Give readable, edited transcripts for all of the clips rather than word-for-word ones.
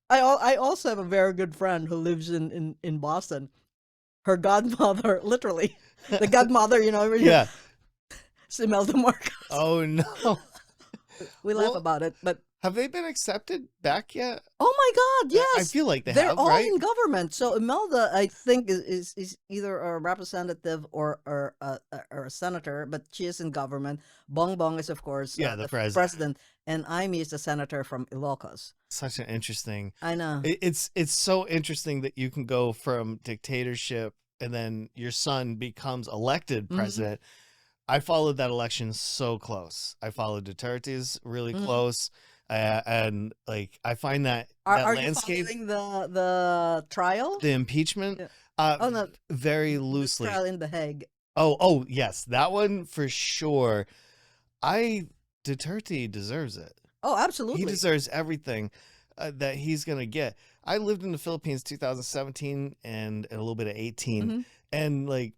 I also have a very good friend who lives in Boston. Her godmother, literally, the godmother, Yeah. Imelda Marcos. Oh no. We laugh Well, about it, but have they been accepted back yet? oh my God, I yes, feel like they they're have, all right? in government. So Imelda, I think, is either a representative or a senator, but she is in government. Bong Bong is, of course, Yeah, the the president. president, and Amy is the senator from Ilocos. Such an interesting. I know. It's so interesting that you can go from dictatorship and then your son becomes elected Mm-hmm. president. I followed that election so close. I followed Duterte's really Mm-hmm. close, and like I find that Are you landscape, following the trial? the impeachment, Yeah. uh, Oh no, very the loosely. trial in The Hague. Oh yes, that one for sure. I Duterte deserves it. Oh, He absolutely. deserves everything that he's gonna get. I lived in the Philippines 2017 and a little bit of 18, Mm-hmm. and like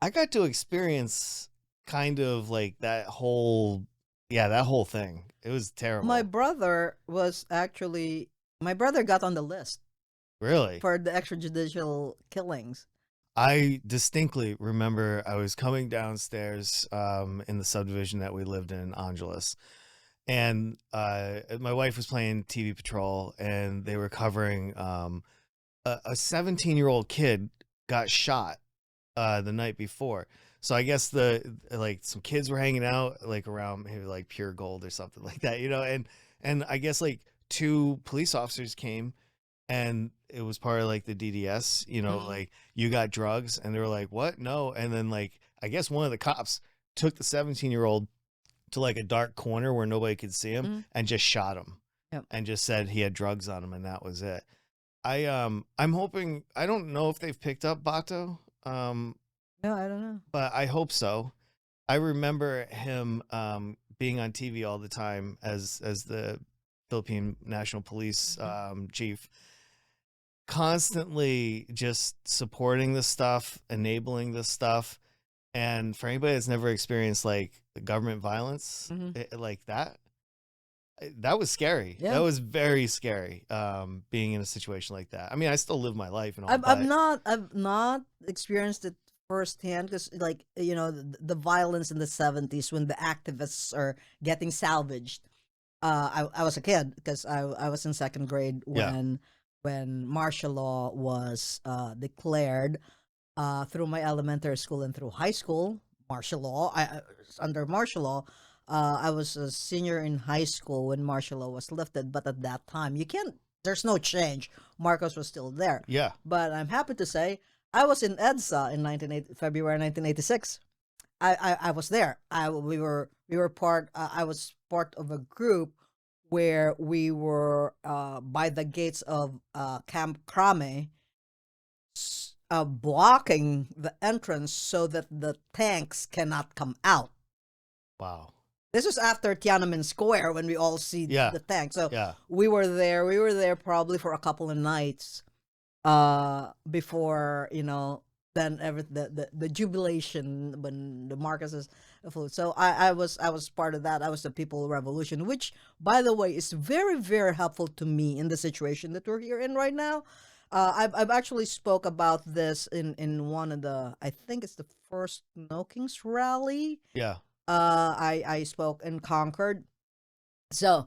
I got to experience kind of like that whole thing. It was My terrible. brother was actually my brother got on the list Really. for the extrajudicial killings. I distinctly remember I was coming downstairs in the subdivision that we lived in Angeles, and my wife was playing TV Patrol, and they were covering a 17-year-old kid got shot the night before. So I guess the like some kids were hanging out like around maybe like Pure Gold or something like that, and I guess like two police officers came, and it was part of like the DDS, Mm-hmm. like you got drugs, and they were like, what? No. And then like I guess one of the cops took the 17-year-old to like a dark corner where nobody could see him Mm-hmm. and just shot him Yep. and just said he had drugs on him, and that was it. I'm hoping, I don't know if they've picked up Bato, No, I don't know. but I hope so. I remember him being on TV all the time as the Philippine National Police Mm-hmm. chief, constantly just supporting this stuff, enabling this stuff. And for anybody that's never experienced like government violence Mm-hmm. like that was scary. That Yeah. was very scary. Being in a situation like that. I mean, I still live my life and all, I've but not I've not experienced it firsthand because, like, the violence in the 70s when the activists are getting salvaged. I was a kid because I was in second grade yeah, when martial law was declared through my elementary school and through high school. Martial law, under martial law. I was a senior in high school when martial law was lifted, but at that time, you can't. There's no change. Marcos was still there, yeah. but I'm happy to say I was in EDSA in February 1986. I was there. We were part. I was part of a group where we were by the gates of Camp Crame, blocking the entrance so that the tanks cannot come out. Wow. This was after Tiananmen Square when we all see Yeah, the tank. So yeah. we were there. We were there probably for a couple of nights before, then the jubilation when the Marcoses flew. So I was part of that. I was the People Revolution, which, by the way, is very, very helpful to me in the situation that we're here in right now. I've actually spoke about this in one of the, I think it's the first No Kings rally. Yeah. I spoke in Concord. So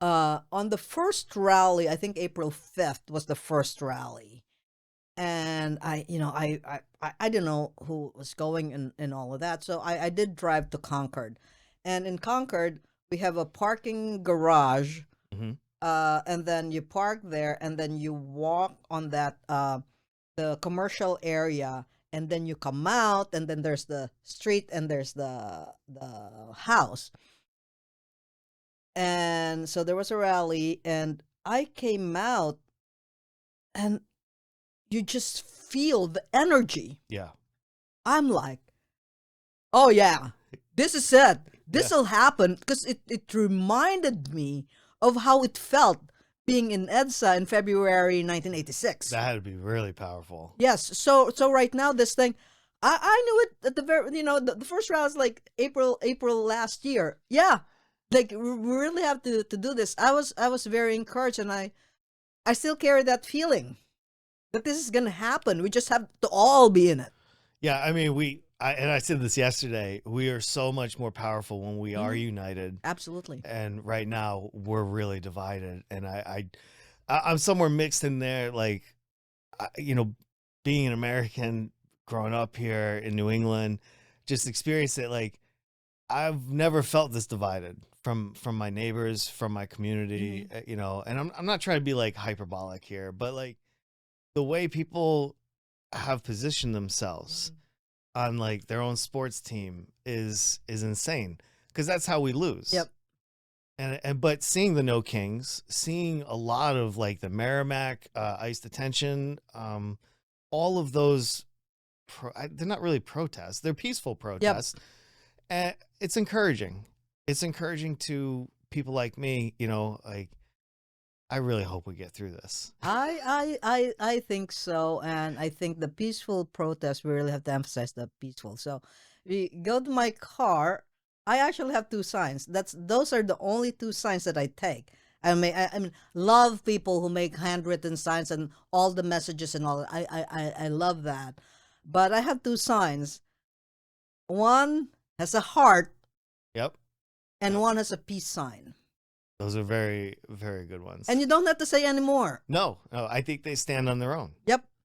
on the first rally, I think April 5th was the first rally, and I didn't know who was going and all of that, so I did drive to Concord, and in Concord we have a parking garage, Hmm. and then you park there, and then you walk on that the commercial area, and then you come out, and then there's the street, and there's the house, and so there was a rally, and I came out, and you just feel the energy. Yeah. I'm like, oh yeah, this is it. Yeah. This will happen because it reminded me of how it felt being in EDSA in February 1986. That had to be really powerful. Yes, so right now this thing, I knew it at the very, the first round was like April last year. Yeah, like we really have to do this. I was very encouraged, and I still carry that feeling that this is gonna happen. We just have to all be in it. Yeah, I mean, and I said this yesterday, we are so much more powerful when we are Mhm. united. Absolutely. And right now we're really divided. And I'm somewhere mixed in there. Like, you know, being an American, growing up here in New England, just experienced it. Like, I've never felt this divided from my neighbors, from my community, Mhm. you know, and I'm not trying to be like hyperbolic here, but like the way people have positioned themselves Mhm. on like their own sports team is insane, because that's how we lose. Yep. And but seeing the No Kings, seeing a lot of like the Merrimack ICE detention, all of those they're not really protests, they're peaceful Yep. protests, and it's encouraging. It's encouraging to people like me, you know, like I really hope we get through this. I think so, and I think the peaceful protest, we really have to emphasize the peaceful. So, we go to my car. I actually have two signs. Those are the only two signs that I take. I mean, love people who make handwritten signs and all the messages and all. I love that, but I have two signs. One has a heart, Yep. and one has a peace sign. Those are very, very good And ones. you don't have to say anymore. No, I think they stand on their own. Yep.